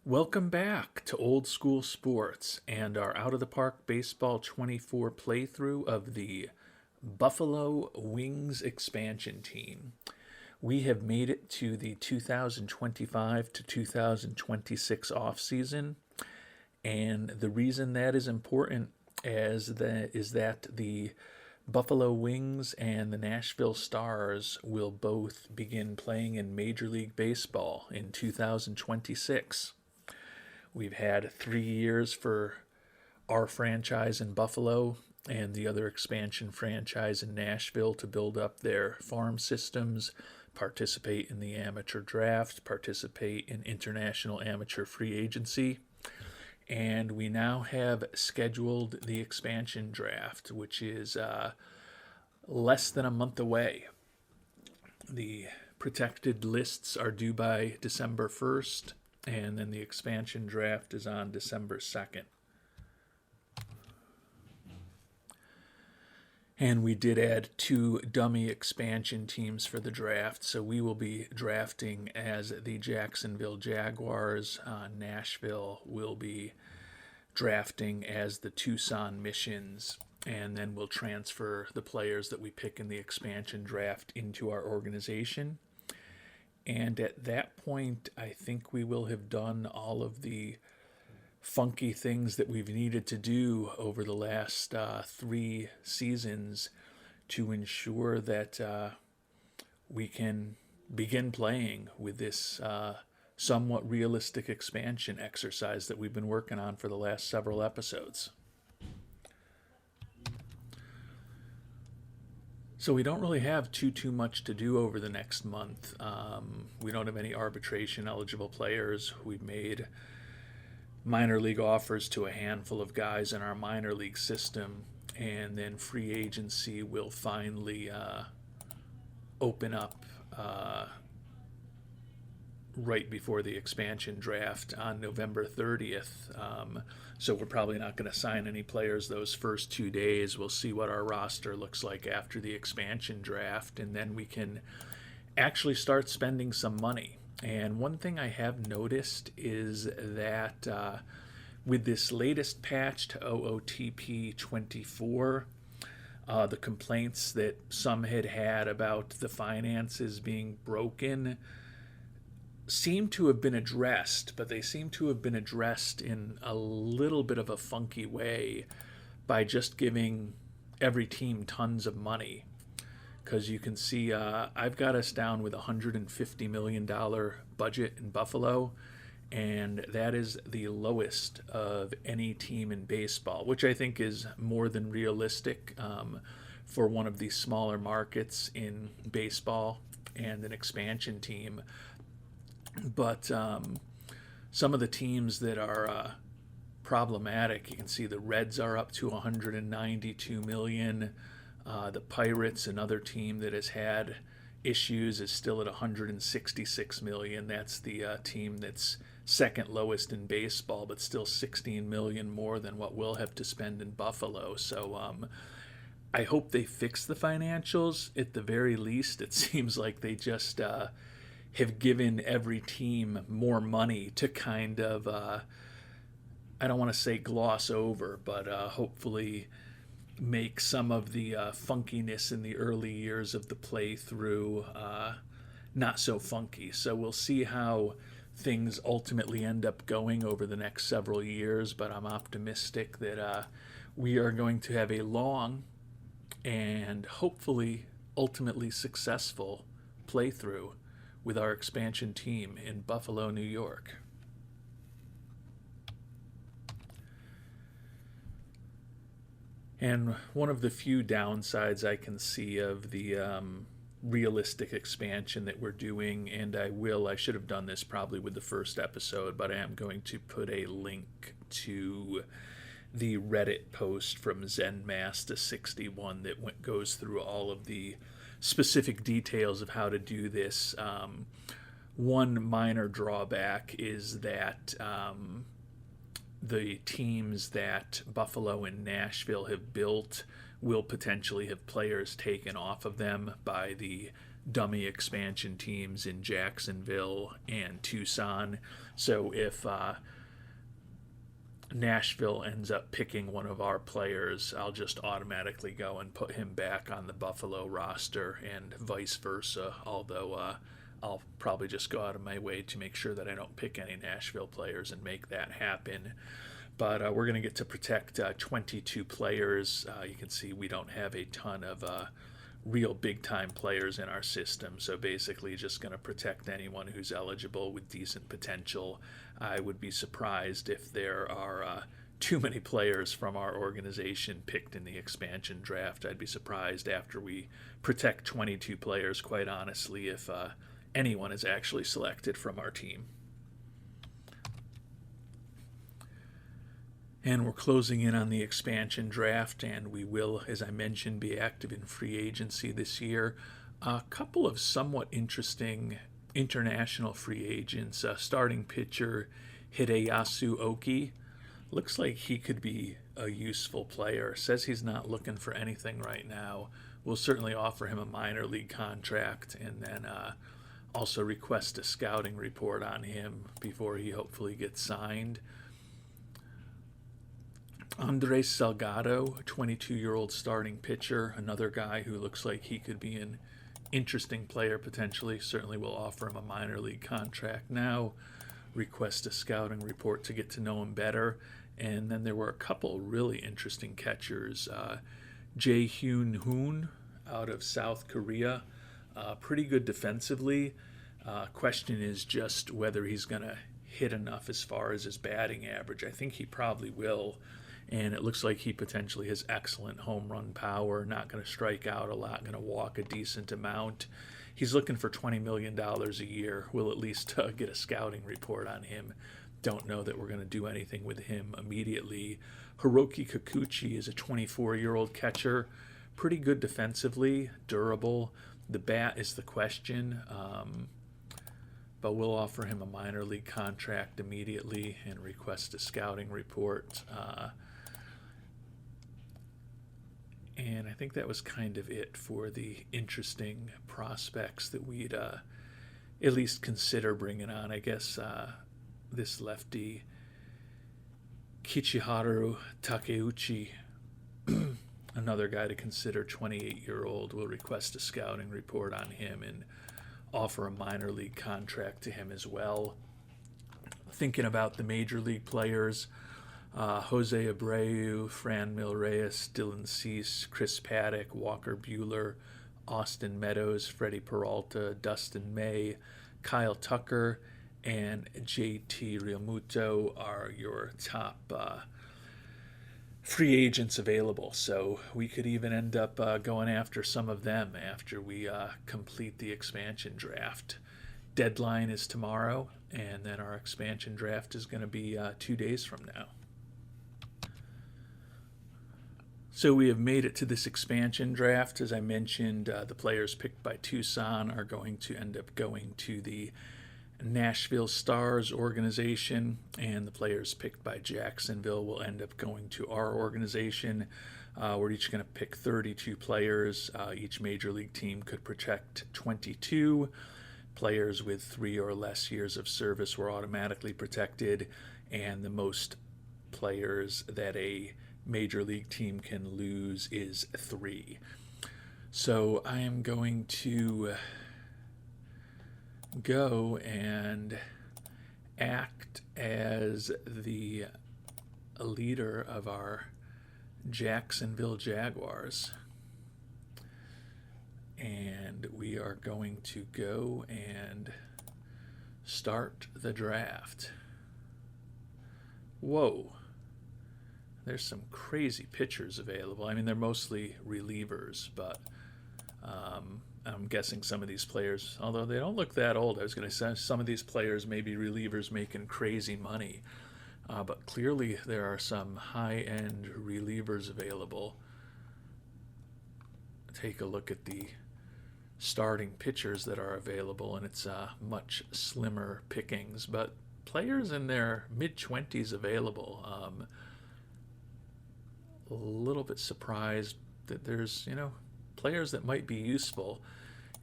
Welcome back to Old School Sports and our Out of the Park Baseball 24 playthrough of the Buffalo Wings expansion team. We have made it to the 2025 to 2026 offseason, and the reason that is important is that the Buffalo Wings and the Nashville Stars will both begin playing in Major League Baseball in 2026. We've had 3 years for our franchise in Buffalo and the other expansion franchise in Nashville to build up their farm systems, participate in the amateur draft, participate in international amateur free agency. And we now have scheduled the expansion draft, which is less than a month away. The protected lists are due by December 1st, and then the expansion draft is on December 2nd. And we did add 2 dummy expansion teams for the draft, so we will be drafting as the Jacksonville Jaguars. Nashville will be drafting as the Tucson Missions, and then we'll transfer the players that we pick in the expansion draft into our organization. And at that point, I think we will have done all of the funky things that we've needed to do over the last 3 seasons to ensure that we can begin playing with this somewhat realistic expansion exercise that we've been working on for the last several episodes. So we don't really have too much to do over the next month. We don't have any arbitration eligible players. We've made minor league offers to a handful of guys in our minor league system, and then free agency will finally open up right before the expansion draft on November 30th. So we're probably not going to sign any players those first 2 days. We'll see what our roster looks like after the expansion draft, and then we can actually start spending some money. And one thing I have noticed is that with this latest patch to OOTP 24, the complaints that some had about the finances being broken seem to have been addressed, but they seem to have been addressed in a little bit of a funky way by just giving every team tons of money. Because you can see I've got us down with a $150 million budget in Buffalo, and that is the lowest of any team in baseball, which I think is more than realistic for one of these smaller markets in baseball and an expansion team. But some of the teams that are problematic, you can see the Reds are up to 192 million. The Pirates, another team that has had issues, is still at 166 million. That's the team that's second lowest in baseball, but still 16 million more than what we'll have to spend in Buffalo. So I hope they fix the financials. At the very least, it seems like they just have given every team more money to kind of, I don't want to say gloss over, but hopefully make some of the funkiness in the early years of the playthrough not so funky. So we'll see how things ultimately end up going over the next several years, but I'm optimistic that we are going to have a long and hopefully ultimately successful playthrough with our expansion team in Buffalo, New York. And one of the few downsides I can see of the realistic expansion that we're doing, and I should have done this probably with the first episode, but I am going to put a link to the Reddit post from ZenMaster61 that goes through all of the specific details of how to do this. One minor drawback is that the teams that Buffalo and Nashville have built will potentially have players taken off of them by the dummy expansion teams in Jacksonville and Tucson. So if Nashville ends up picking one of our players, I'll just automatically go and put him back on the Buffalo roster and vice versa, although I'll probably just go out of my way to make sure that I don't pick any Nashville players and make that happen. But we're going to get to protect 22 players. You can see we don't have a ton of real big-time players in our system, so basically just going to protect anyone who's eligible with decent potential. I would be surprised if there are too many players from our organization picked in the expansion draft. I'd be surprised after we protect 22 players, quite honestly, if anyone is actually selected from our team. And we're closing in on the expansion draft, and we will, as I mentioned, be active in free agency this year. A couple of somewhat interesting international free agents. Starting pitcher Hideyasu Oki. Looks like he could be a useful player. Says he's not looking for anything right now. We'll certainly offer him a minor league contract and then also request a scouting report on him before he hopefully gets signed. Andres Salgado, a 22-year-old starting pitcher, another guy who looks like he could be an interesting player potentially. Certainly will offer him a minor league contract now, request a scouting report to get to know him better. And then there were a couple really interesting catchers. Jae-Hyun Hoon out of South Korea, pretty good defensively. Question is just whether he's going to hit enough as far as his batting average. I think he probably will. And it looks like he potentially has excellent home run power, not going to strike out a lot, going to walk a decent amount. He's looking for $20 million a year. We'll at least get a scouting report on him. Don't know that we're going to do anything with him immediately. Hiroki Kikuchi is a 24-year-old catcher, pretty good defensively, durable. The bat is the question, but we'll offer him a minor league contract immediately and request a scouting report. And I think that was kind of it for the interesting prospects that we'd at least consider bringing on. I guess this lefty, Kichiharu Takeuchi, another guy to consider, 28-year-old, will request a scouting report on him and offer a minor league contract to him as well. Thinking about the major league players, Jose Abreu, Franmil Reyes, Dylan Cease, Chris Paddock, Walker Buehler, Austin Meadows, Freddie Peralta, Dustin May, Kyle Tucker, and JT Realmuto are your top free agents available. So we could even end up going after some of them after we complete the expansion draft. Deadline is tomorrow, and then our expansion draft is going to be 2 days from now. So we have made it to this expansion draft. As I mentioned, the players picked by Tucson are going to end up going to the Nashville Stars organization, and the players picked by Jacksonville will end up going to our organization. We're each going to pick 32 players. Each major league team could protect 22. Players with 3 or less years of service were automatically protected, and the most players that a major league team can lose is 3. So I am going to go and act as the leader of our Jacksonville Jaguars. And we are going to go and start the draft. Whoa. There's some crazy pitchers available. I mean, they're mostly relievers, but I'm guessing some of these players, although they don't look that old, I was going to say some of these players may be relievers making crazy money. But clearly there are some high-end relievers available. Take a look at the starting pitchers that are available, and it's much slimmer pickings, but players in their mid-20s available. A little bit surprised that there's, players that might be useful.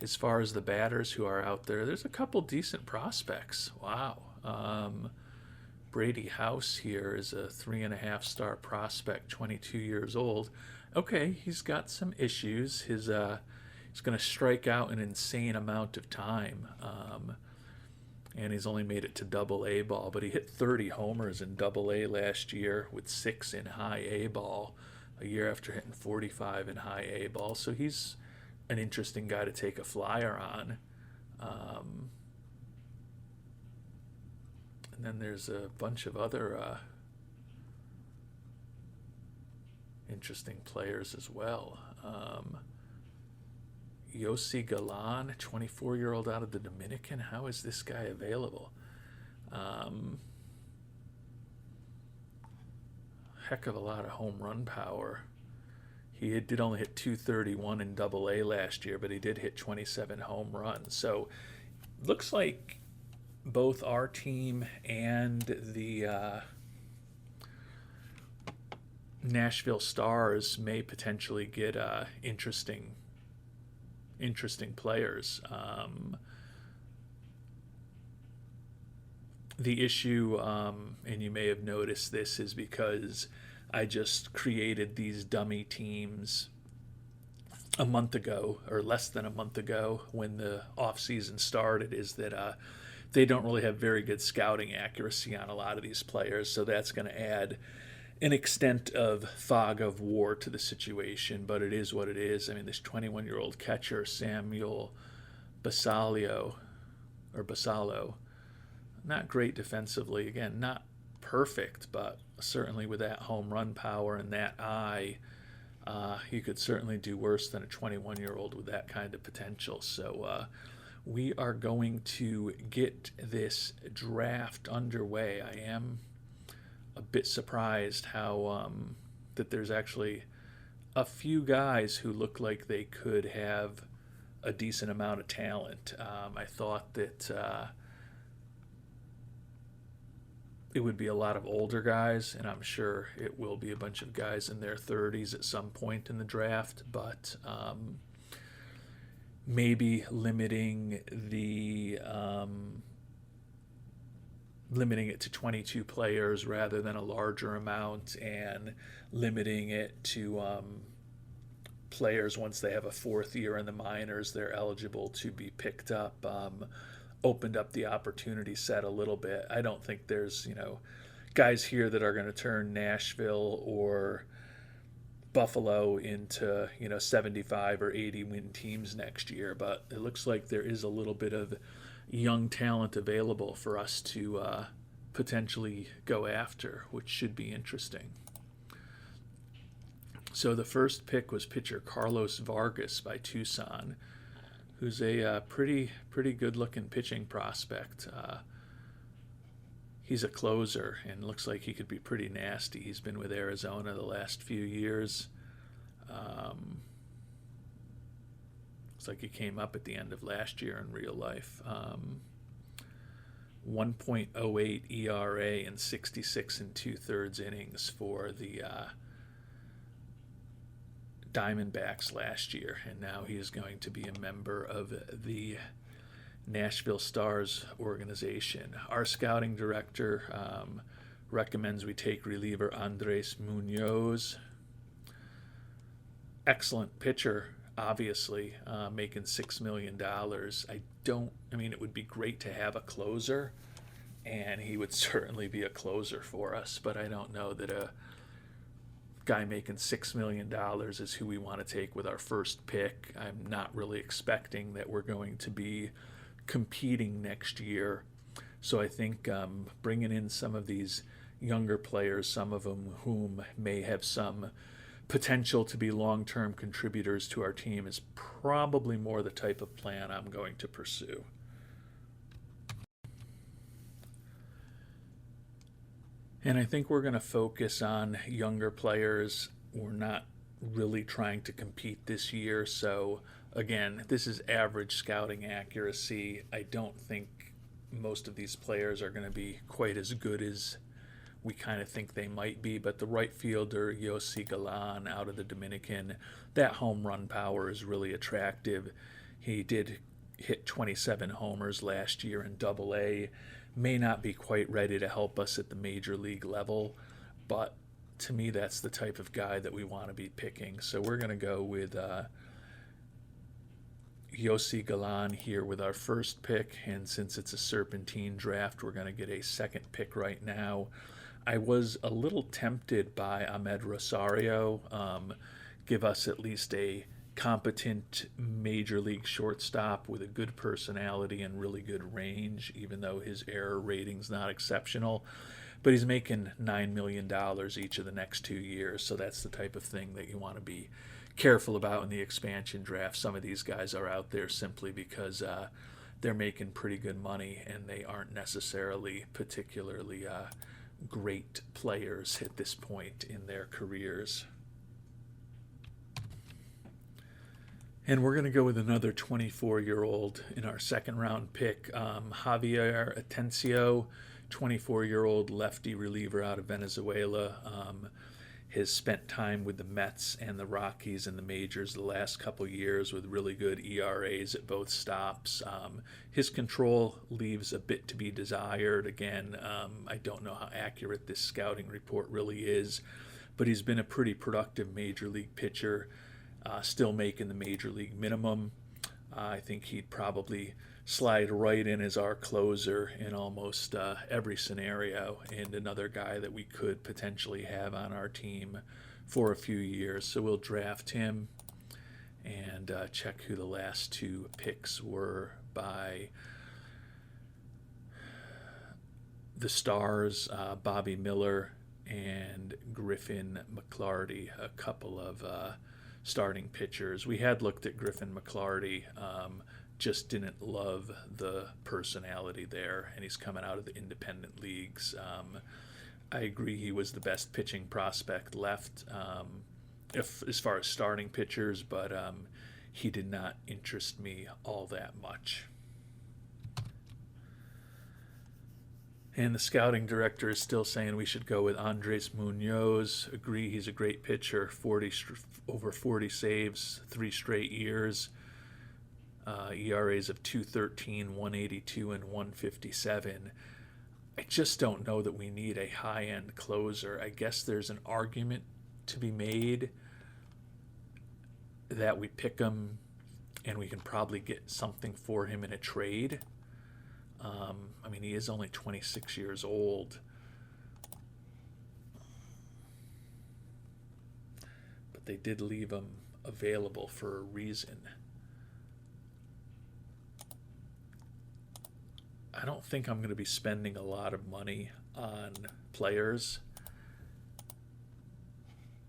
as far as the batters who are out there, there's a couple decent prospects. Wow. Brady House here is a 3.5-star prospect, 22 years old. Okay, he's got some issues. He's going to strike out an insane amount of time. And he's only made it to Double A ball, but he hit 30 homers in Double A last year with 6 in High A ball, a year after hitting 45 in High A ball. So he's an interesting guy to take a flyer on. And then there's a bunch of other interesting players as well. Yossi Galan, 24-year-old out of the Dominican. How is this guy available? Heck of a lot of home run power. He did only hit 231 in Double A last year, but he did hit 27 home runs. So looks like both our team and the Nashville Stars may potentially get interesting players. The issue, and you may have noticed this, is because I just created these dummy teams a month ago, or less than a month ago, when the offseason started, is that they don't really have very good scouting accuracy on a lot of these players, so that's going to add an extent of fog of war to the situation, but it is what it is. I mean, this 21-year-old catcher, Samuel Basallo, not great defensively. Again, not perfect, but certainly with that home run power and that eye, you could certainly do worse than a 21-year-old with that kind of potential. So we are going to get this draft underway. I am a bit surprised how that there's actually a few guys who look like they could have a decent amount of talent. I thought that it would be a lot of older guys, and I'm sure it will be a bunch of guys in their 30s at some point in the draft, but maybe limiting it to 22 players rather than a larger amount, and limiting it to players once they have a fourth year in the minors, they're eligible to be picked up, opened up the opportunity set a little bit. I don't think there's, guys here that are going to turn Nashville or Buffalo into, 75 or 80 win teams next year, but it looks like there is a little bit of young talent available for us to potentially go after, which should be interesting. So the first pick was pitcher Carlos Vargas by Tucson, who's a pretty good-looking pitching prospect. He's a closer and looks like he could be pretty nasty. He's been with Arizona the last few years. Looks like he came up at the end of last year in real life. 1.08 ERA in 66 2/3 innings for the Diamondbacks last year, and now he is going to be a member of the Nashville Stars organization. Our scouting director recommends we take reliever Andres Munoz. Excellent pitcher, obviously, making $6 million. It would be great to have a closer, and he would certainly be a closer for us, but I don't know that a guy making $6 million is who we want to take with our first pick. I'm not really expecting that we're going to be competing next year. So I think bringing in some of these younger players, some of them whom may have some potential to be long-term contributors to our team, is probably more the type of plan I'm going to pursue. And I think we're going to focus on younger players. We're not really trying to compete this year. So, again, this is average scouting accuracy. I don't think most of these players are going to be quite as good as we kind of think they might be. But the right fielder, Yossi Galan, out of the Dominican, that home run power is really attractive. He did hit 27 homers last year in Double A. May not be quite ready to help us at the major league level, but to me, that's the type of guy that we want to be picking. So we're going to go with Yossi Galan here with our first pick, and since it's a serpentine draft, we're going to get a second pick right now. I was a little tempted by Ahmed Rosario. Give us at least a competent major league shortstop with a good personality and really good range, even though his error rating's not exceptional. But he's making $9 million each of the next 2 years, so that's the type of thing that you want to be careful about in the expansion draft. Some of these guys are out there simply because they're making pretty good money and they aren't necessarily particularly great players at this point in their careers. And we're going to go with another 24-year-old in our second round pick, Javier Atencio, 24-year-old lefty reliever out of Venezuela. Has spent time with the Mets and the Rockies in the majors the last couple years with really good ERAs at both stops. His control leaves a bit to be desired. Again, I don't know how accurate this scouting report really is, but he's been a pretty productive major league pitcher, still making the major league minimum. I think he'd probably slide right in as our closer in almost every scenario, and another guy that we could potentially have on our team for a few years. So we'll draft him and check who the last two picks were by the Stars, Bobby Miller and Griffin McClarty, a couple of starting pitchers. We had looked at Griffin McClarty, just didn't love the personality there, and he's coming out of the independent leagues. I agree he was the best pitching prospect left as far as starting pitchers, but he did not interest me all that much. And the scouting director is still saying we should go with Andres Munoz. Agree, he's a great pitcher, over 40 saves, 3 straight years. ERAs of 2.13, 182, and 157. I just don't know that we need a high-end closer. I guess there's an argument to be made that we pick him and we can probably get something for him in a trade. I mean, he is only 26 years old. But they did leave him available for a reason. I don't think I'm going to be spending a lot of money on players.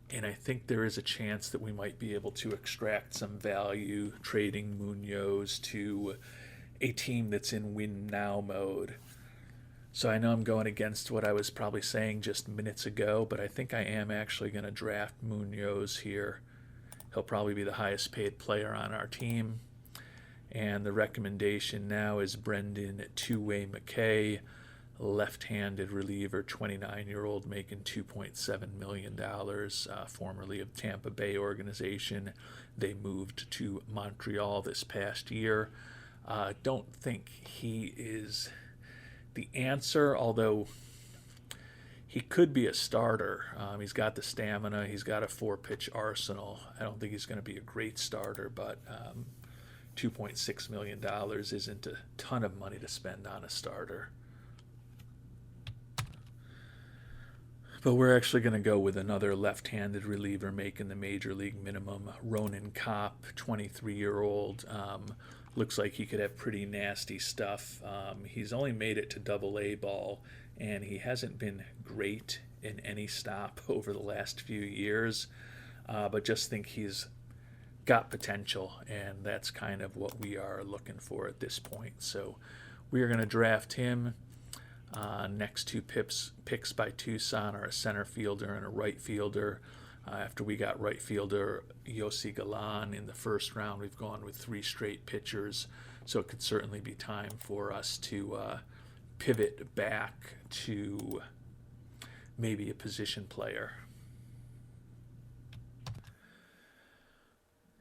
And I think there is a chance that we might be able to extract some value trading Munoz to a team that's in win now mode. So I know I'm going against what I was probably saying just minutes ago, but I think I am actually going to draft Munoz here. He'll probably be the highest paid player on our team. And the recommendation now is Brendan Two-Way McKay, left-handed reliever, 29-year-old, making $2.7 million, formerly of Tampa Bay organization. They moved to Montreal this past year. Don't think he is the answer, although he could be a starter. He's got the stamina. He's got a 4-pitch arsenal. I don't think he's going to be a great starter, but $2.6 million isn't a ton of money to spend on a starter. But we're actually going to go with another left-handed reliever making the major league minimum, Ronan Kopp, 23-year-old. Looks like he could have pretty nasty stuff. He's only made it to Double-A ball, and he hasn't been great in any stop over the last few years. But just think he's got potential, and that's kind of what we are looking for at this point. So we are going to draft him. Next two picks by Tucson are a center fielder and a right fielder. After we got right fielder Yossi Galan in the first round, we've gone with 3 straight pitchers. So it could certainly be time for us to pivot back to maybe a position player.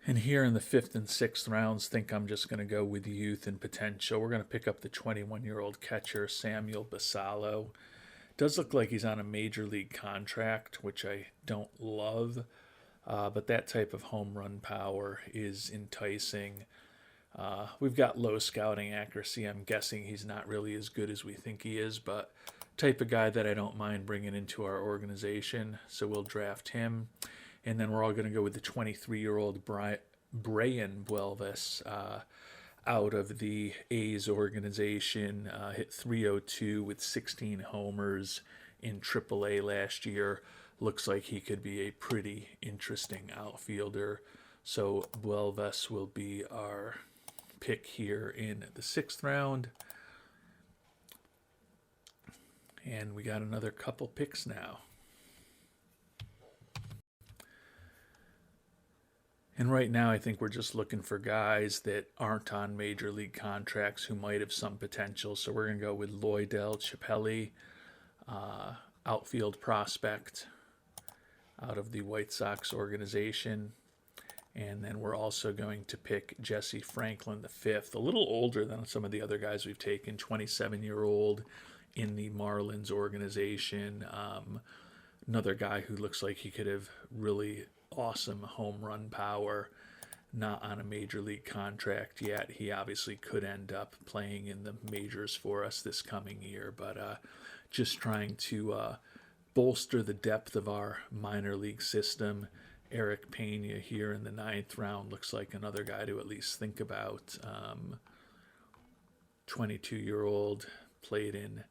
And here in the 5th and 6th rounds, think I'm just going to go with youth and potential. We're going to pick up the 21-year-old catcher, Samuel Basallo. Does look like he's on a major league contract, which I don't love, but that type of home run power is enticing. We've got low scouting accuracy. I'm guessing he's not really as good as we think he is, but type of guy that I don't mind bringing into our organization. So we'll draft him. And then we're all going to go with the 23-year-old Brian Buelvis out of the A's organization. Hit 302 with 16 homers in AAA last year. Looks like he could be a pretty interesting outfielder. So Buelvis will be our pick here in the 6th round. And we got another couple picks now. And right now, I think we're just looking for guys that aren't on major league contracts who might have some potential. So we're going to go with Loydell Chappelli, outfield prospect out of the White Sox organization. And then we're also going to pick Jesse Franklin V, a little older than some of the other guys we've taken, 27-year-old in the Marlins organization. Another guy who looks like he could have really awesome home run power, not on a major league contract yet. He obviously could end up playing in the majors for us this coming year, but just trying to bolster the depth of our minor league system. Eric Pena here in the 9th round looks like another guy to at least think about. 22-year-old, played in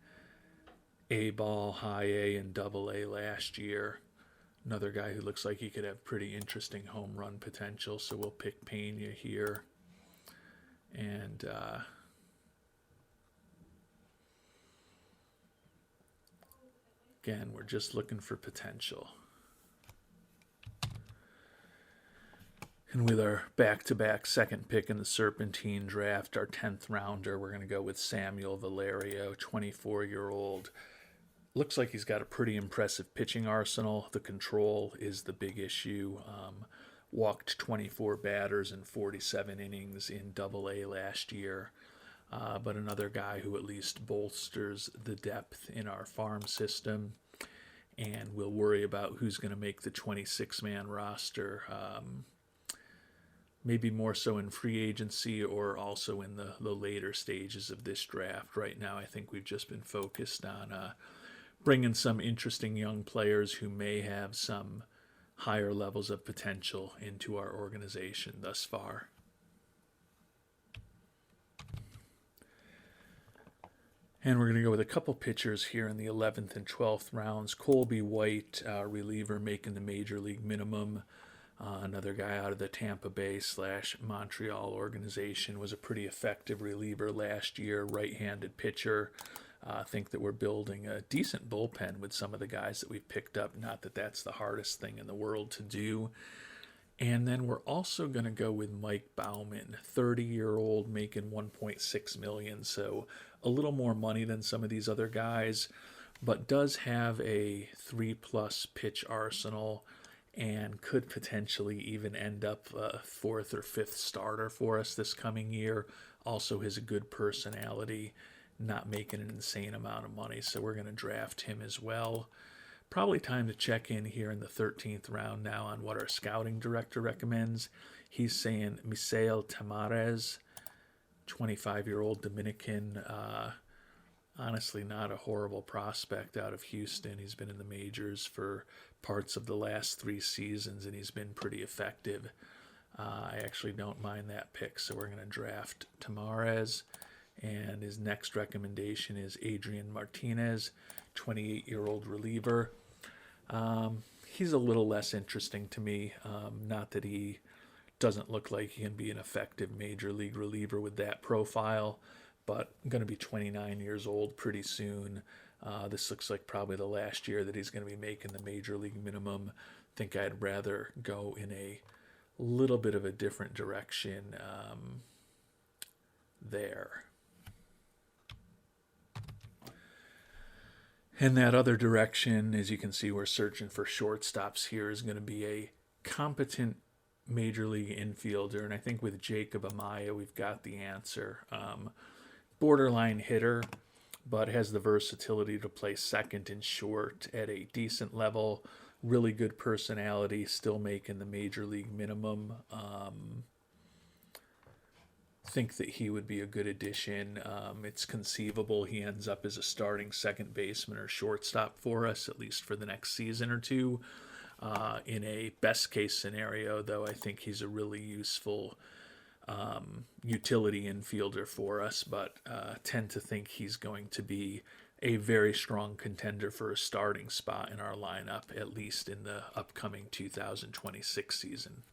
A-ball, high A, and double A last year. Another guy who looks like he could have pretty interesting home run potential, so we'll pick Pena here. And again, we're just looking for potential. And with our back-to-back second pick in the Serpentine draft, our 10th rounder, we're going to go with Samuel Valerio, 24-year-old. Looks like he's got a pretty impressive pitching arsenal. The control is the big issue. Walked 24 batters in 47 innings in Double A last year. But another guy who at least bolsters the depth in our farm system. And we'll worry about who's going to make the 26-man roster. Maybe more so in free agency or also in the later stages of this draft. Right now, I think we've just been focused on bringing some interesting young players who may have some higher levels of potential into our organization thus far. And we're going to go with a couple pitchers here in the 11th and 12th rounds. Colby White, reliever, making the major league minimum. Another guy out of the Tampa Bay / Montreal organization, was a pretty effective reliever last year, right-handed pitcher. I think that we're building a decent bullpen with some of the guys that we've picked up. Not that that's the hardest thing in the world to do. And then we're also going to go with Mike Baumann, 30-year-old, making $1.6 million, so a little more money than some of these other guys, but does have a 3+ pitch arsenal and could potentially even end up a 4th or 5th starter for us this coming year. Also has a good personality, not making an insane amount of money, so we're going to draft him as well. Probably time to check in here in the 13th round now on what our scouting director recommends. He's saying Misael Tamarez, 25-year-old Dominican. Honestly, not a horrible prospect out of Houston. He's been in the majors for parts of the last 3 seasons, and he's been pretty effective. I actually don't mind that pick, so we're going to draft Tamarez. And his next recommendation is Adrian Martinez, 28-year-old reliever. He's a little less interesting to me. Not that he doesn't look like he can be an effective major league reliever with that profile, but going to be 29 years old pretty soon. This looks like probably the last year that he's going to be making the major league minimum. I think I'd rather go in a little bit of a different direction there. And that other direction, as you can see, we're searching for shortstops here, is going to be a competent major league infielder, and I think with Jacob Amaya, we've got the answer. Borderline hitter, but has the versatility to play second and short at a decent level. Really good personality, still making the major league minimum. Think that he would be a good addition. It's conceivable he ends up as a starting second baseman or shortstop for us, at least for the next season or two. In a best case scenario, though, I think he's a really useful utility infielder for us, but tend to think he's going to be a very strong contender for a starting spot in our lineup, at least in the upcoming 2026 season.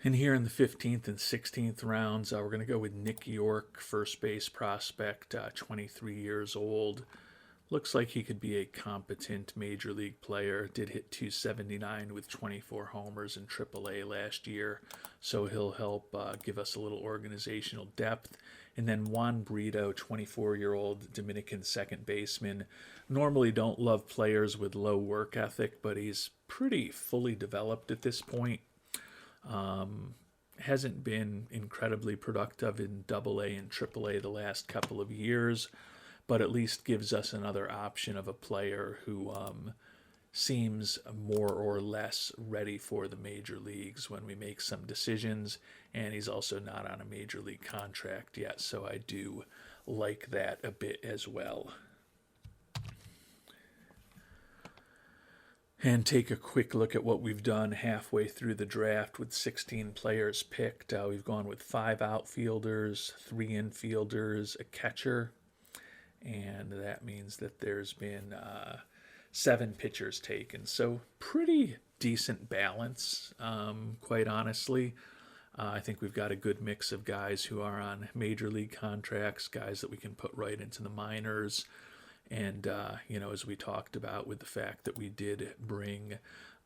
And here in the 15th and 16th rounds, we're going to go with Nick York, first base prospect, 23 years old. Looks like he could be a competent major league player. Did hit 279 with 24 homers in AAA last year, so he'll help give us a little organizational depth. And then Juan Brito, 24-year-old Dominican second baseman. Normally don't love players with low work ethic, but he's pretty fully developed at this point. Hasn't been incredibly productive in AA and AAA the last couple of years, but at least gives us another option of a player who seems more or less ready for the major leagues when we make some decisions, and he's also not on a major league contract yet, so I do like that a bit as well. And take a quick look at what we've done halfway through the draft with 16 players picked. We've gone with 5 outfielders, 3 infielders, a catcher, and that means that there's been 7 pitchers taken. So pretty decent balance, quite honestly. I think we've got a good mix of guys who are on major league contracts, guys that we can put right into the minors. And, as we talked about with the fact that we did bring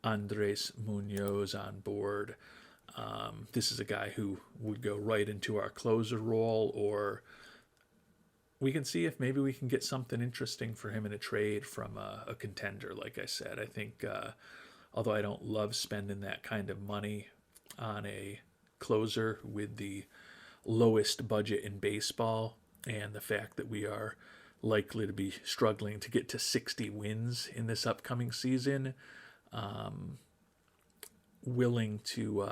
Andres Munoz on board, this is a guy who would go right into our closer role, or we can see if maybe we can get something interesting for him in a trade from a contender. Like I said, I think, although I don't love spending that kind of money on a closer with the lowest budget in baseball, and the fact that we are likely to be struggling to get to 60 wins in this upcoming season, willing to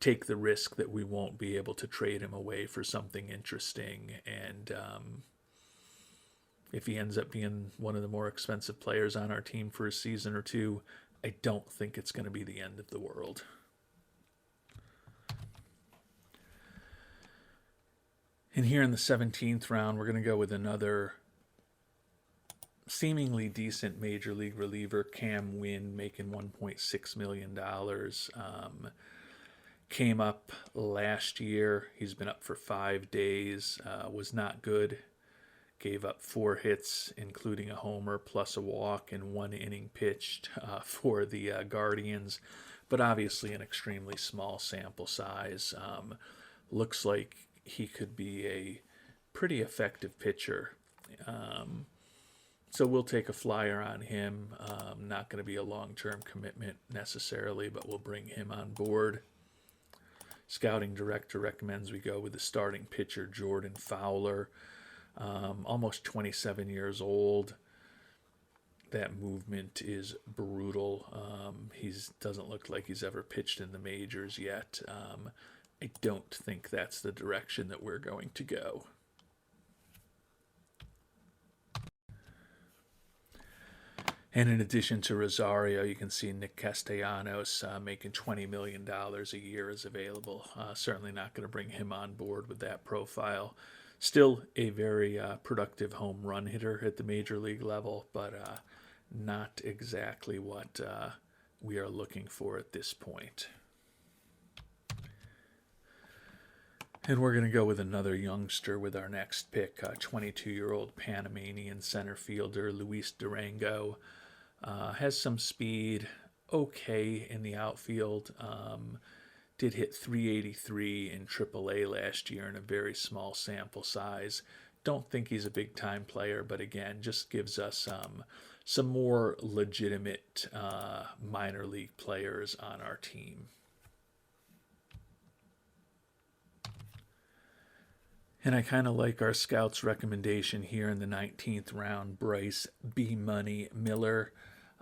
take the risk that we won't be able to trade him away for something interesting. And if he ends up being one of the more expensive players on our team for a season or two, I don't think it's going to be the end of the world. And here in the 17th round, we're going to go with another seemingly decent major league reliever, Cam Wynn, making $1.6 million. Came up last year. He's been up for 5 days. Was not good. Gave up 4 hits, including a homer plus a walk and 1 inning pitched for the Guardians. But obviously an extremely small sample size. Looks like he could be a pretty effective pitcher. So we'll take a flyer on him. Not going to be a long-term commitment necessarily, but we'll bring him on board. Scouting director recommends we go with the starting pitcher, Jordan Fowler. Almost 27 years old. That movement is brutal. He doesn't look like he's ever pitched in the majors yet. I don't think that's the direction that we're going to go. And in addition to Rosario, you can see Nick Castellanos making $20 million a year is available. Certainly not going to bring him on board with that profile. Still a very productive home run hitter at the major league level, but not exactly what we are looking for at this point. And we're going to go with another youngster with our next pick, 22-year-old Panamanian center fielder Luis Durango. Has some speed, okay in the outfield. Did hit 383 in AAA last year in a very small sample size. Don't think he's a big-time player, but again, just gives us some more legitimate minor league players on our team. And I kind of like our scouts recommendation here in the 19th round, Bryce B. Money Miller,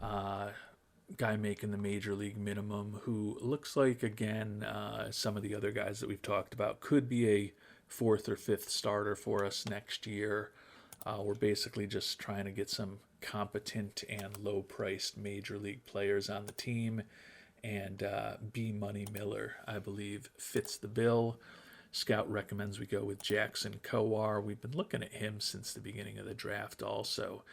guy making the major league minimum, who looks like, again, some of the other guys that we've talked about, could be a fourth or fifth starter for us next year. We're basically just trying to get some competent and low-priced major league players on the team, and B. Money Miller, I believe, fits the bill. Scout recommends we go with Jackson Kowar. We've been looking at him since the beginning of the draft also.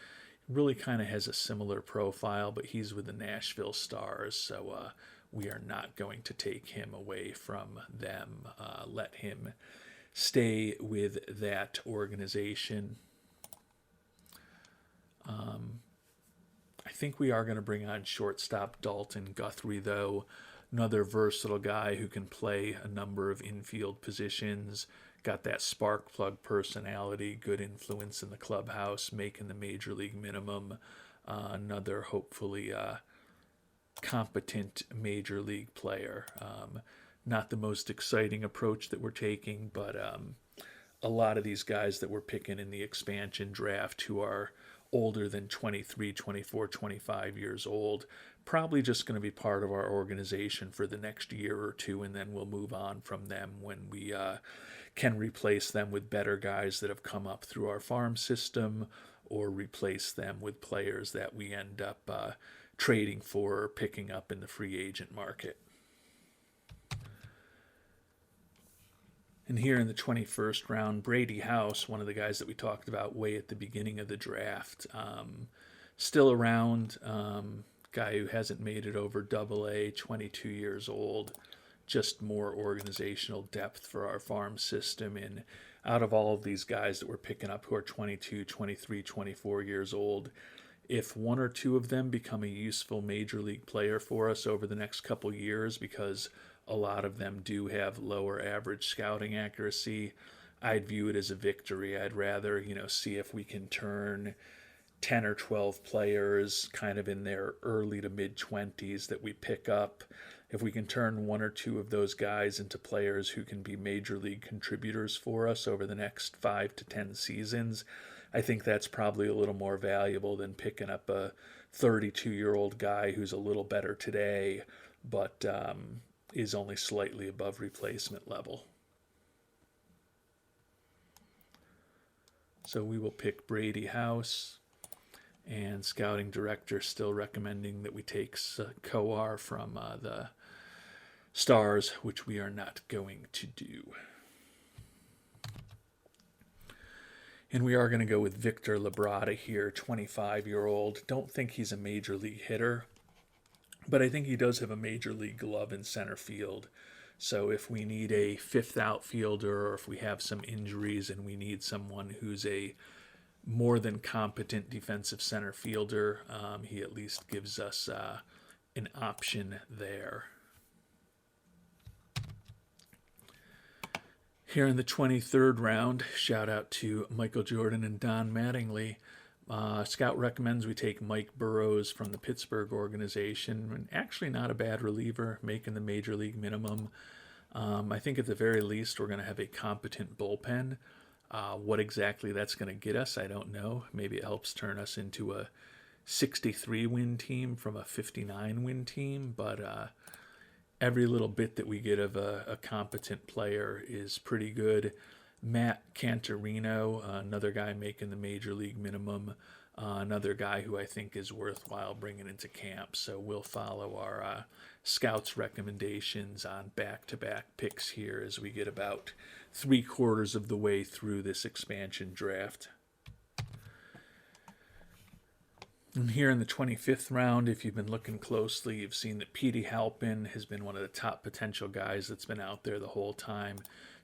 Really kind of has a similar profile, but he's with the Nashville Stars, so we are not going to take him away from them. Let him stay with that organization. I think we are going to bring on shortstop Dalton Guthrie, though. Another versatile guy who can play a number of infield positions, got that spark plug personality, good influence in the clubhouse, making the major league minimum. Another hopefully competent major league player. Not the most exciting approach that we're taking, but a lot of these guys that we're picking in the expansion draft who are older than 23, 24, 25 years old, probably just going to be part of our organization for the next year or two, and then we'll move on from them when we can replace them with better guys that have come up through our farm system, or replace them with players that we end up trading for or picking up in the free agent market. And here in the 21st round, Brady House, one of the guys that we talked about way at the beginning of the draft, still around, guy who hasn't made it over AA, 22 years old, just more organizational depth for our farm system. And out of all of these guys that we're picking up who are 22, 23, 24 years old, if one or two of them become a useful major league player for us over the next couple years, because a lot of them do have lower average scouting accuracy, I'd view it as a victory. I'd rather, see if we can turn 10 or 12 players kind of in their early to mid 20s that we pick up. If we can turn one or two of those guys into players who can be major league contributors for us over the next 5 to 10 seasons, I think that's probably a little more valuable than picking up a 32-year-old guy who's a little better today, but is only slightly above replacement level. So we will pick Brady House, and scouting director still recommending that we take Kowar from the Stars, which we are not going to do. And we are going to go with Victor Labrada here, 25-year-old. Don't think he's a major league hitter, but I think he does have a major league glove in center field. So if we need a fifth outfielder, or if we have some injuries and we need someone who's a more than competent defensive center fielder, he at least gives us an option there. Here in the 23rd round, shout out to Michael Jordan and Don Mattingly. Scout recommends we take Mike Burrows from the Pittsburgh organization, and actually not a bad reliever, making the major league minimum. I think at the very least we're going to have a competent bullpen. What exactly that's going to get us, I don't know. Maybe it helps turn us into a 63-win team from a 59-win team, but every little bit that we get of a competent player is pretty good. Matt Cantorino, another guy making the major league minimum, another guy who I think is worthwhile bringing into camp. So we'll follow our scouts' recommendations on back-to-back picks here as we get about 3/4 of the way through this expansion draft. And here in the 25th round, if you've been looking closely, you've seen that Petey Halpin has been one of the top potential guys that's been out there the whole time.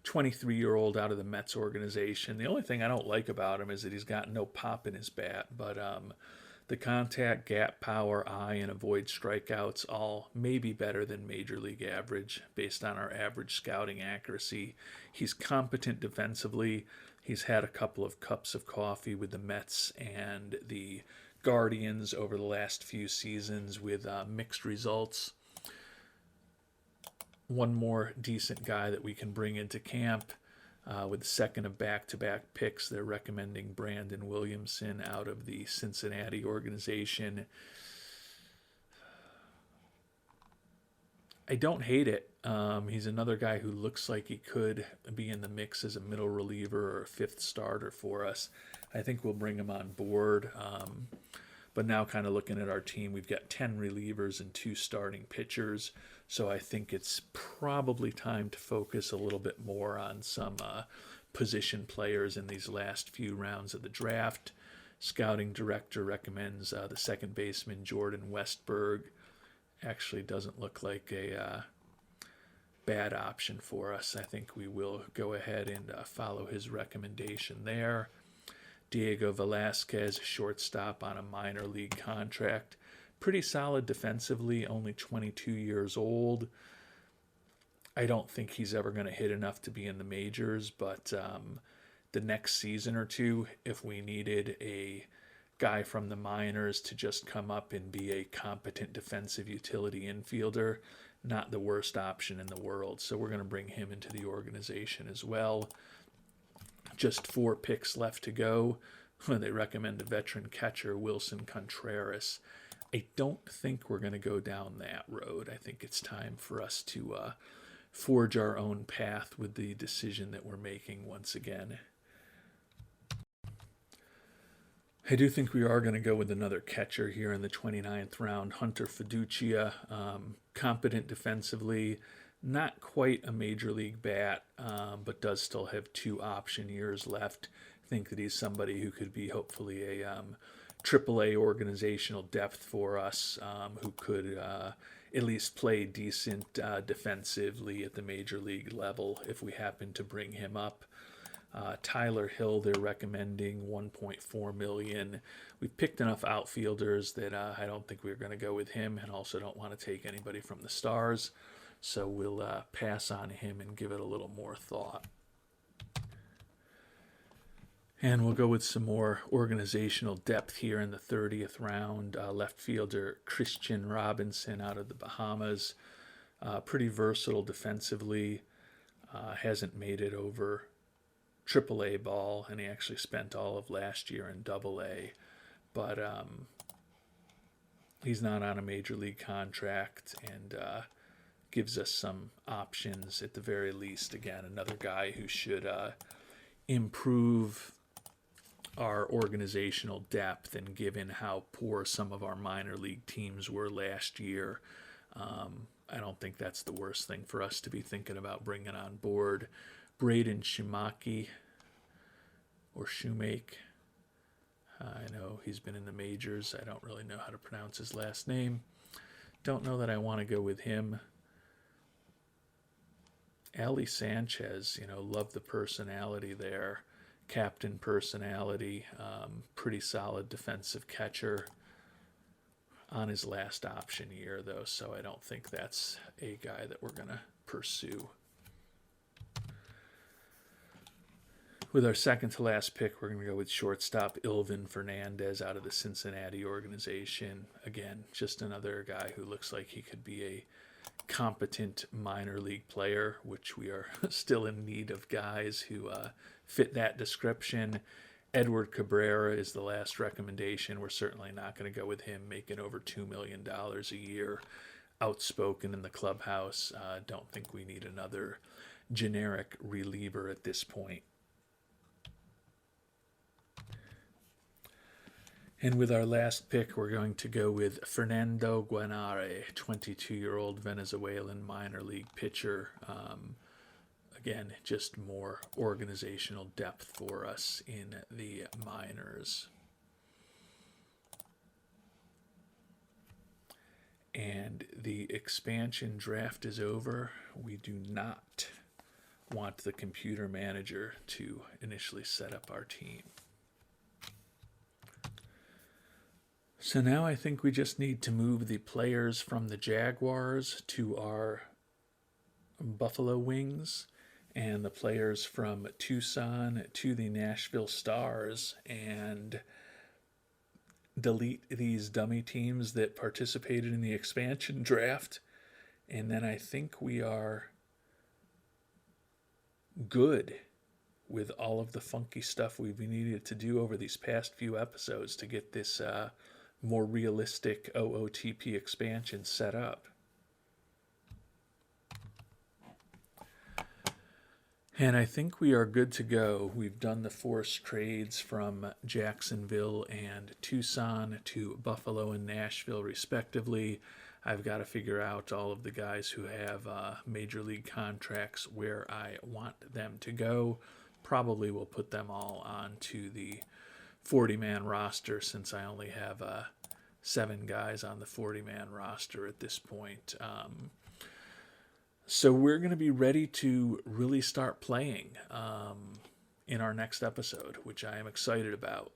23-year-old out of the Mets organization. The only thing I don't like about him is that he's got no pop in his bat, but the contact, gap power, eye, and avoid strikeouts all may be better than major league average based on our average scouting accuracy. He's competent defensively. He's had a couple of cups of coffee with the Mets and the Guardians over the last few seasons with mixed results. One more decent guy that we can bring into camp. With the second of back-to-back picks, they're recommending Brandon Williamson out of the Cincinnati organization. I don't hate it. He's another guy who looks like he could be in the mix as a middle reliever or a fifth starter for us. I think we'll bring him on board. But now kind of looking at our team, we've got 10 relievers and 2 starting pitchers. So I think it's probably time to focus a little bit more on some position players in these last few rounds of the draft. Scouting director recommends the second baseman Jordan Westberg. Actually doesn't look like a bad option for us. I think we will go ahead and follow his recommendation there. Diego Velasquez, shortstop on a minor league contract. Pretty solid defensively, only 22 years old. I don't think he's ever going to hit enough to be in the majors, but the next season or two, if we needed a guy from the minors to just come up and be a competent defensive utility infielder, not the worst option in the world. So we're going to bring him into the organization as well. Just 4 picks left to go. They recommend a veteran catcher, Wilson Contreras. I don't think we're going to go down that road. I think it's time for us to forge our own path with the decision that we're making once again. I do think we are going to go with another catcher here in the 29th round, Hunter Fiducia. Competent defensively, not quite a major league bat, but does still have 2 option years left. I think that he's somebody who could be hopefully a AAA organizational depth for us, who could at least play decent defensively at the major league level if we happen to bring him up. Tyler Hill, they're recommending $1.4 million. We've picked enough outfielders that I don't think we're going to go with him, and also don't want to take anybody from the Stars. So we'll pass on him and give it a little more thought. And we'll go with some more organizational depth here in the 30th round. Left fielder Christian Robinson out of the Bahamas. Pretty versatile defensively. Hasn't made it over AAA ball, and he actually spent all of last year in AA. But he's not on a major league contract, and gives us some options at the very least. Again, another guy who should improve our organizational depth, and given how poor some of our minor league teams were last year, I don't think that's the worst thing for us to be thinking about bringing on board. Braden Shumake, or Shoemake. I know he's been in the majors. I don't really know how to pronounce his last name. Don't know that I want to go with him. Ali Sanchez, love the personality there. Captain personality. Pretty solid defensive catcher on his last option year, though, so I don't think that's a guy that we're going to pursue. With our second to last pick, we're going to go with shortstop Ilvin Fernandez out of the Cincinnati organization. Again, just another guy who looks like he could be a competent minor league player, which we are still in need of guys who fit that description. Edward Cabrera is the last recommendation. We're certainly not going to go with him, making over $2 million a year. Outspoken in the clubhouse. Don't think we need another generic reliever at this point. And with our last pick, we're going to go with Fernando Guanare, 22-year-old Venezuelan minor league pitcher. Again, just more organizational depth for us in the minors. And the expansion draft is over. We do not want the computer manager to initially set up our team. So now I think we just need to move the players from the Jaguars to our Buffalo Wings, and the players from Tucson to the Nashville Stars. And delete these dummy teams that participated in the expansion draft, and then I think we are good with all of the funky stuff we've needed to do over these past few episodes to get this more realistic OOTP expansion set up. And I think we are good to go. We've done the forced trades from Jacksonville and Tucson to Buffalo and Nashville, respectively. I've got to figure out all of the guys who have major league contracts where I want them to go. Probably will put them all onto the 40-man roster since I only have 7 guys on the 40-man roster at this point. So we're going to be ready to really start playing in our next episode, which I am excited about.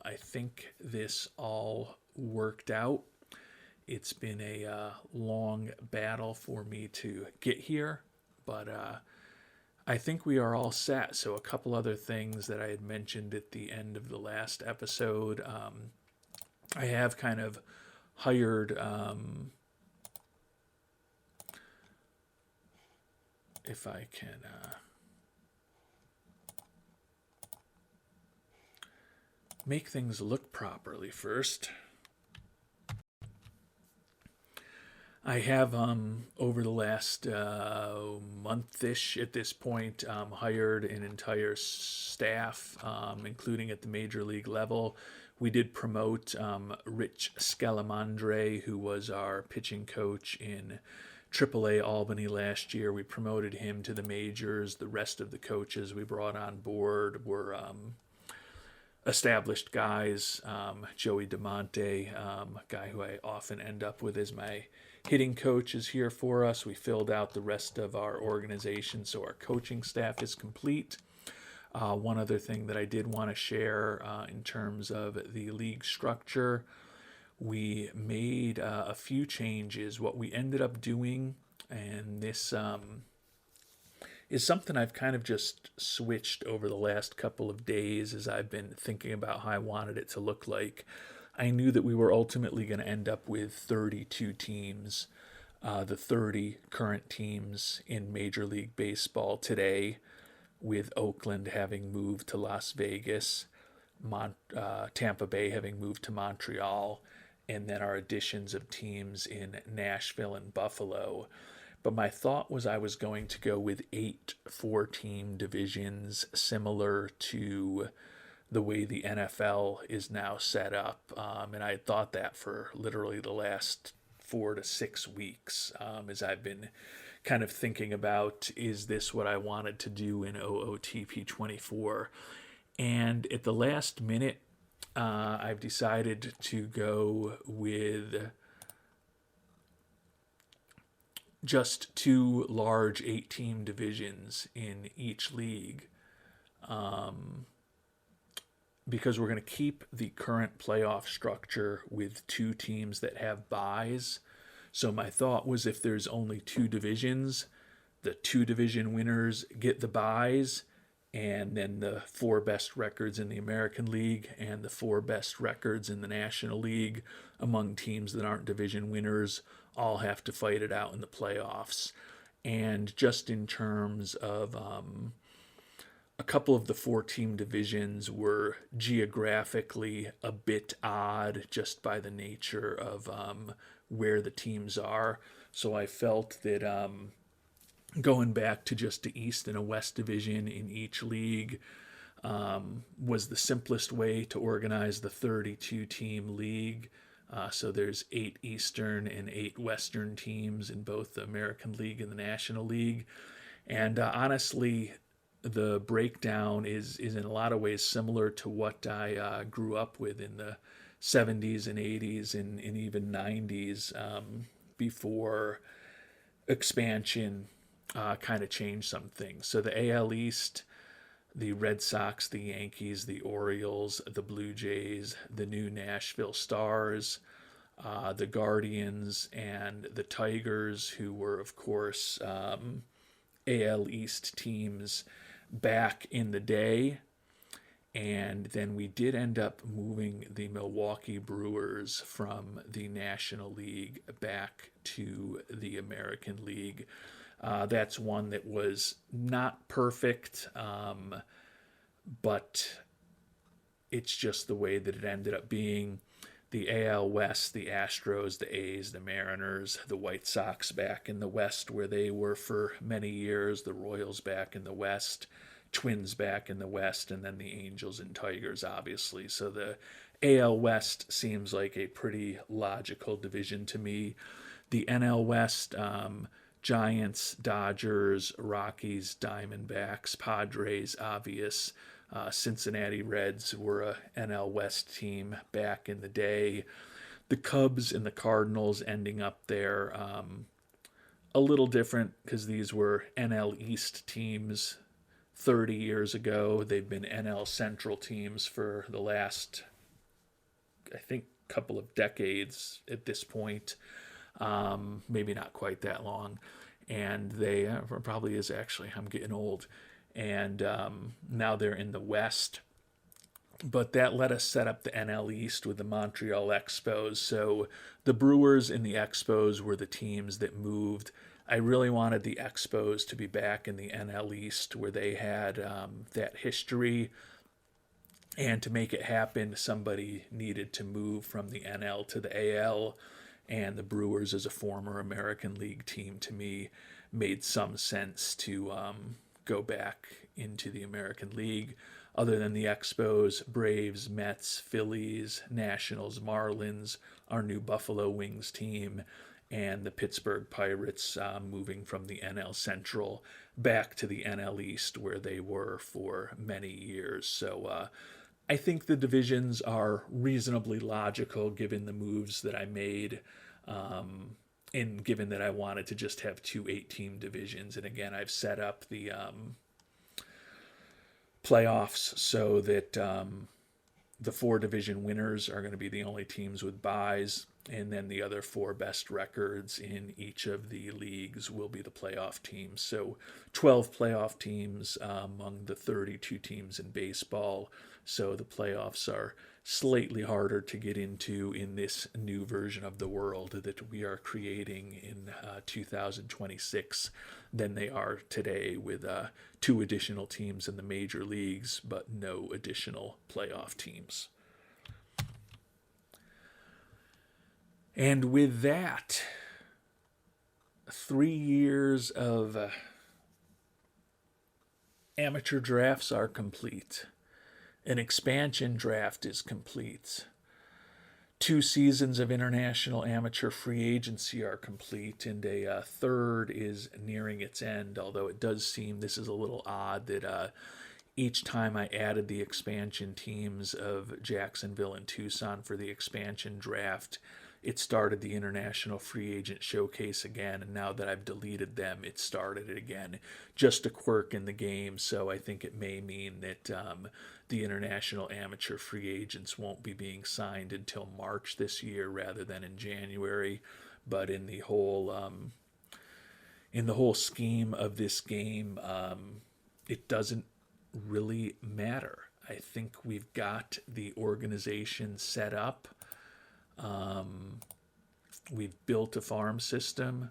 I think this all worked out. It's been a long battle for me to get here, but I think we are all set. So a couple other things that I had mentioned at the end of the last episode. I have kind of hired... if I can make things look properly first. I have over the last month-ish at this point hired an entire staff, including at the major league level. We did promote Rich Scalamandre, who was our pitching coach in AAA Albany last year. We promoted him to the majors. The rest of the coaches we brought on board were established guys. Joey DeMonte, a guy who I often end up with as my hitting coach, is here for us. We filled out the rest of our organization, so our coaching staff is complete. One other thing that I did want to share in terms of the league structure, we made a few changes. What we ended up doing, and this is something I've kind of just switched over the last couple of days as I've been thinking about how I wanted it to look like. I knew that we were ultimately going to end up with 32 teams, the 30 current teams in Major League Baseball today, with Oakland having moved to Las Vegas, Tampa Bay having moved to Montreal, and then our additions of teams in Nashville and Buffalo. But my thought was I was going to go with 8 4-team divisions, similar to the way the NFL is now set up. And I had thought that for literally the last 4 to 6 weeks, as I've been kind of thinking about, is this what I wanted to do in OOTP 24? And at the last minute, I've decided to go with just 2 large 8-team divisions in each league, because we're going to keep the current playoff structure with 2 teams that have byes. So my thought was, if there's only 2 divisions, the 2 division winners get the byes, and then the 4 best records in the American League and the 4 best records in the National League among teams that aren't division winners all have to fight it out in the playoffs. And just in terms of a couple of the 4-team divisions were geographically a bit odd just by the nature of where the teams are. So I felt that going back to just a East and a West division in each league was the simplest way to organize the 32-team league. So there's 8 Eastern and 8 Western teams in both the American League and the National League. And honestly, the breakdown is in a lot of ways similar to what I grew up with in the 70s and 80s and even 90s before expansion kind of changed some things. So the AL East, the Red Sox, the Yankees, the Orioles, the Blue Jays, the new Nashville Stars, the Guardians, and the Tigers, who were, of course, AL East teams back in the day. And then we did end up moving the Milwaukee Brewers from the National League back to the American League. That's one that was not perfect, but it's just the way that it ended up being. The AL West, the Astros, the A's, the Mariners, the White Sox back in the West where they were for many years, the Royals back in the West, Twins back in the West, and then the Angels and Tigers, obviously. So the AL West seems like a pretty logical division to me. The NL West, Giants, Dodgers, Rockies, Diamondbacks, Padres, obvious. Cincinnati Reds were a NL West team back in the day. The Cubs and the Cardinals ending up there. A little different because these were NL East teams 30 years ago. They've been NL Central teams for the last, I think, couple of decades at this point. Maybe not quite that long. And they probably is actually, I'm getting old. And now they're in the West. But that let us set up the NL East with the Montreal Expos. So the Brewers and the Expos were the teams that moved. I really wanted the Expos to be back in the NL East where they had that history. And to make it happen, somebody needed to move from the NL to the AL. And the Brewers, as a former American League team, to me, made some sense to go back into the American League. Other than the Expos, Braves, Mets, Phillies, Nationals, Marlins, our new Buffalo Wings team, and the Pittsburgh Pirates moving from the NL Central back to the NL East where they were for many years. So I think the divisions are reasonably logical given the moves that I made. And given that I wanted to just have 2 8-team divisions. And again, I've set up the playoffs so that the 4 division winners are going to be the only teams with byes. And then the other 4 best records in each of the leagues will be the playoff teams. So 12 playoff teams among the 32 teams in baseball. So the playoffs are slightly harder to get into in this new version of the world that we are creating in 2026 than they are today with 2 additional teams in the major leagues, but no additional playoff teams. And with that, 3 years of amateur drafts are complete. An expansion draft is complete. 2 seasons of international amateur free agency are complete, and a third is nearing its end, although it does seem this is a little odd that each time I added the expansion teams of Jacksonville and Tucson for the expansion draft, it started the International Free Agent Showcase again, and now that I've deleted them, it started it again. Just a quirk in the game, so I think it may mean that the international amateur free agents won't be being signed until March this year rather than in January. But in the whole scheme of this game, it doesn't really matter. I think we've got the organization set up. We've built a farm system.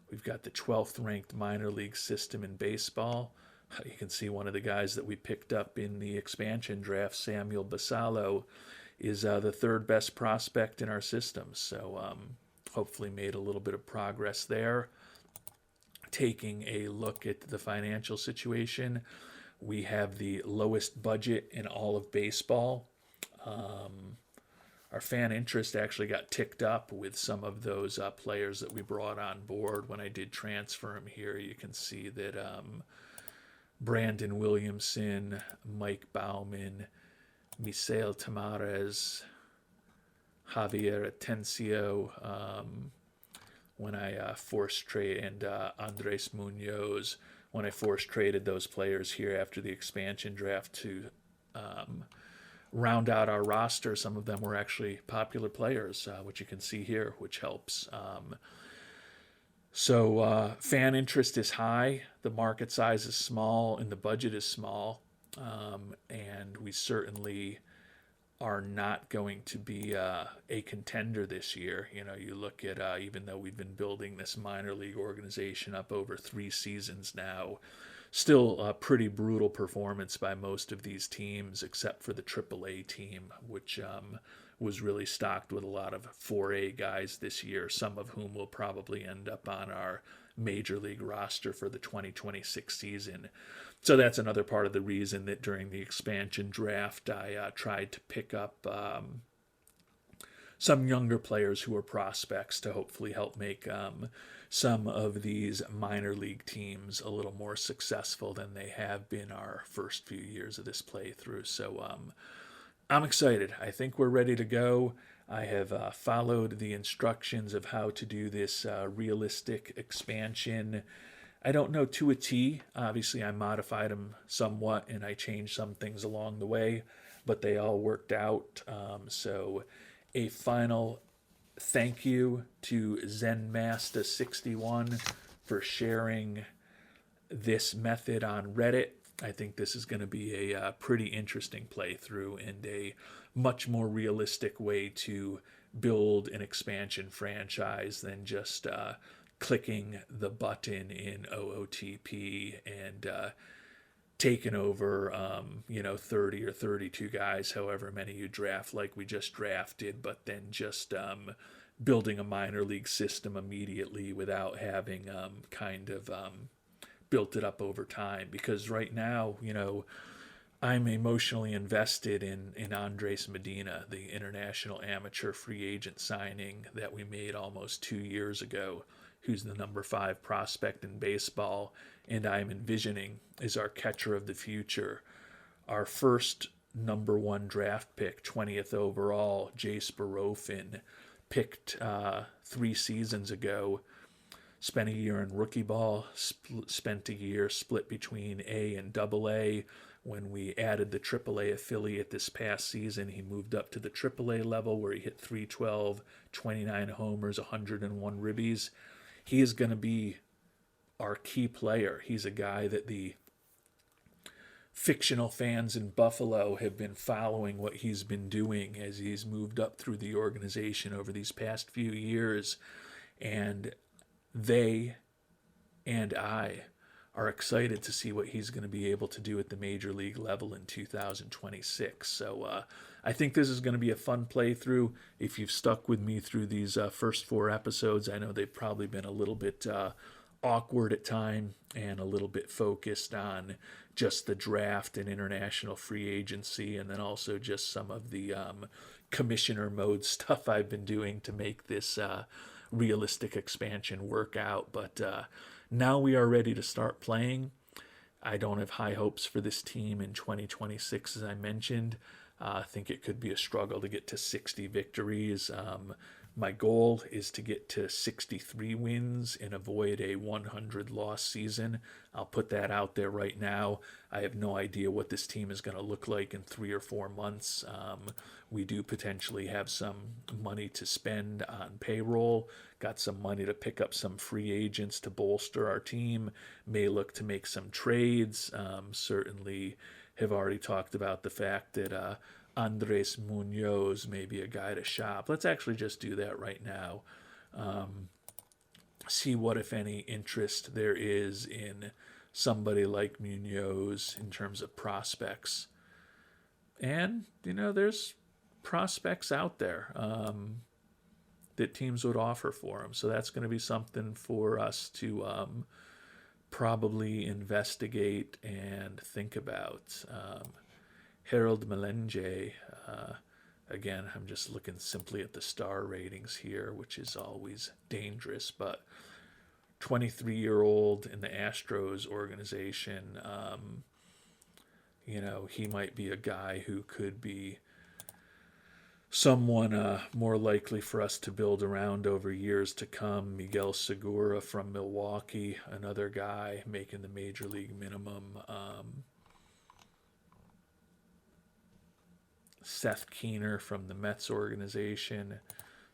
We've got the 12th ranked minor league system in baseball. You can see one of the guys that we picked up in the expansion draft, Samuel Basallo, is the 3rd best prospect in our system. So hopefully made a little bit of progress there. Taking a look at the financial situation, we have the lowest budget in all of baseball. Our fan interest actually got ticked up with some of those players that we brought on board when I did transfer them here. You can see that Brandon Williamson, Mike Bauman, Misael Tamares, Javier Atencio, when I force trade, and Andres Munoz, when I force traded those players here after the expansion draft to round out our roster. Some of them were actually popular players, which you can see here, which helps. So fan interest is high, the market size is small, and the budget is small. And we certainly are not going to be a contender this year. You know, you look at even though we've been building this minor league organization up over 3 seasons now, still a pretty brutal performance by most of these teams, except for the AAA team, which was really stocked with a lot of 4A guys this year, some of whom will probably end up on our major league roster for the 2026 season. So that's another part of the reason that during the expansion draft, I tried to pick up some younger players who are prospects to hopefully help make some of these minor league teams a little more successful than they have been our first few years of this playthrough. So I'm excited. I think we're ready to go. I have followed the instructions of how to do this realistic expansion. I don't know to a T. Obviously, I modified them somewhat and I changed some things along the way, but they all worked out. So a final thank you to ZenMaster61 for sharing this method on Reddit. I think this is going to be a pretty interesting playthrough and a much more realistic way to build an expansion franchise than just clicking the button in OOTP and taking over, 30 or 32 guys, however many you draft, like we just drafted, but then just building a minor league system immediately without having built it up over time. Because right now, I'm emotionally invested in Andres Medina, the international amateur free agent signing that we made almost 2 years ago, who's the number 5 prospect in baseball, and I'm envisioning is our catcher of the future. Our first number 1 draft pick, 20th overall, Jace Barofin, picked 3 seasons ago, spent a year in rookie ball, spent a year split between A and AA. When we added the AAA affiliate this past season, he moved up to the AAA level where he hit 312, 29 homers, 101 ribbies. He is going to be our key player. He's a guy that the fictional fans in Buffalo have been following what he's been doing as he's moved up through the organization over these past few years. And they and I are excited to see what he's going to be able to do at the major league level in 2026. So I think this is going to be a fun playthrough. If you've stuck with me through these first 4 episodes, I know they've probably been a little bit awkward at time and a little bit focused on just the draft and international free agency, and then also just some of the commissioner mode stuff I've been doing to make this realistic expansion work out. But now we are ready to start playing. I don't have high hopes for this team in 2026, as I mentioned. I think it could be a struggle to get to 60 victories. My goal is to get to 63 wins and avoid a 100 loss season. I'll put that out there right now. I have no idea what this team is going to look like in 3 or 4 months. We do potentially have some money to spend on payroll, got some money to pick up some free agents to bolster our team, may look to make some trades. Certainly have already talked about the fact that Andres Munoz may be a guy to shop. Let's actually just do that right now. See what, if any, interest there is in somebody like Munoz in terms of prospects. And, there's prospects out there that teams would offer for him. So that's going to be something for us to probably investigate and think about. Harold Melenge, again, I'm just looking simply at the star ratings here, which is always dangerous, but 23-year-old in the Astros organization, he might be a guy who could be someone more likely for us to build around over years to come. Miguel Segura from Milwaukee, another guy making the major league minimum. Seth Keener from the Mets organization.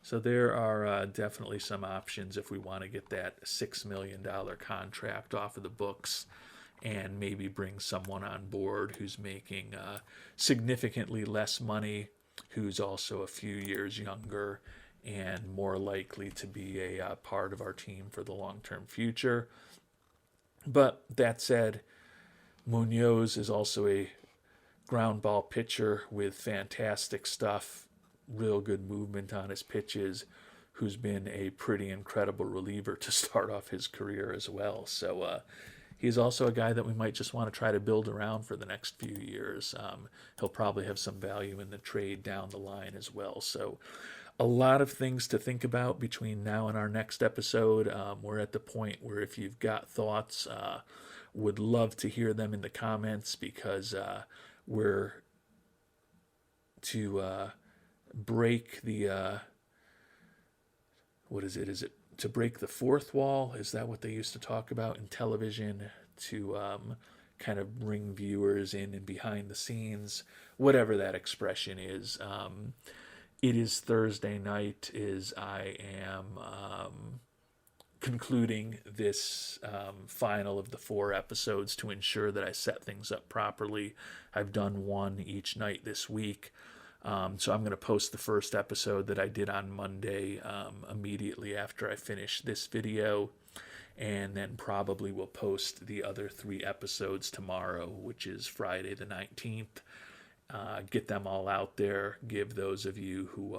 So there are definitely some options if we want to get that $6 million contract off of the books and maybe bring someone on board who's making significantly less money, who's also a few years younger and more likely to be a part of our team for the long-term future. But that said, Munoz is also a ground ball pitcher with fantastic stuff, real good movement on his pitches, who's been a pretty incredible reliever to start off his career as well. So he's also a guy that we might just want to try to build around for the next few years. He'll probably have some value in the trade down the line as well. So a lot of things to think about between now and our next episode. We're at the point where if you've got thoughts, would love to hear them in the comments, because we're to break the what is it? Is it to break the fourth wall? Is that what they used to talk about in television? To kind of bring viewers in and behind the scenes, whatever that expression is. It is Thursday night as I am concluding this final of the 4 episodes to ensure that I set things up properly. I've done one each night this week. So I'm going to post the first episode that I did on Monday immediately after I finish this video. And then probably will post the other 3 episodes tomorrow, which is Friday the 19th. Get them all out there. Give those of you who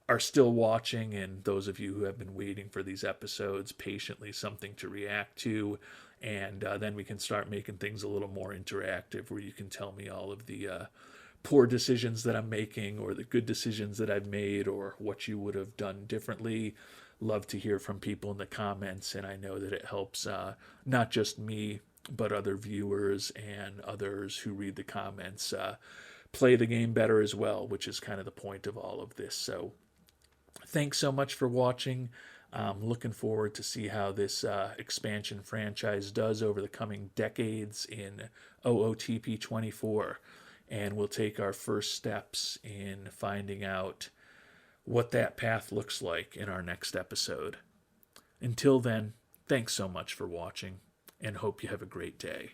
are still watching and those of you who have been waiting for these episodes patiently something to react to. And then we can start making things a little more interactive, where you can tell me all of the poor decisions that I'm making, or the good decisions that I've made, or what you would have done differently. Love to hear from people in the comments, and I know that it helps not just me, but other viewers and others who read the comments play the game better as well, which is kind of the point of all of this. So thanks so much for watching. Looking forward to see how this expansion franchise does over the coming decades in OOTP 24. And we'll take our first steps in finding out what that path looks like in our next episode. Until then, thanks so much for watching, and hope you have a great day.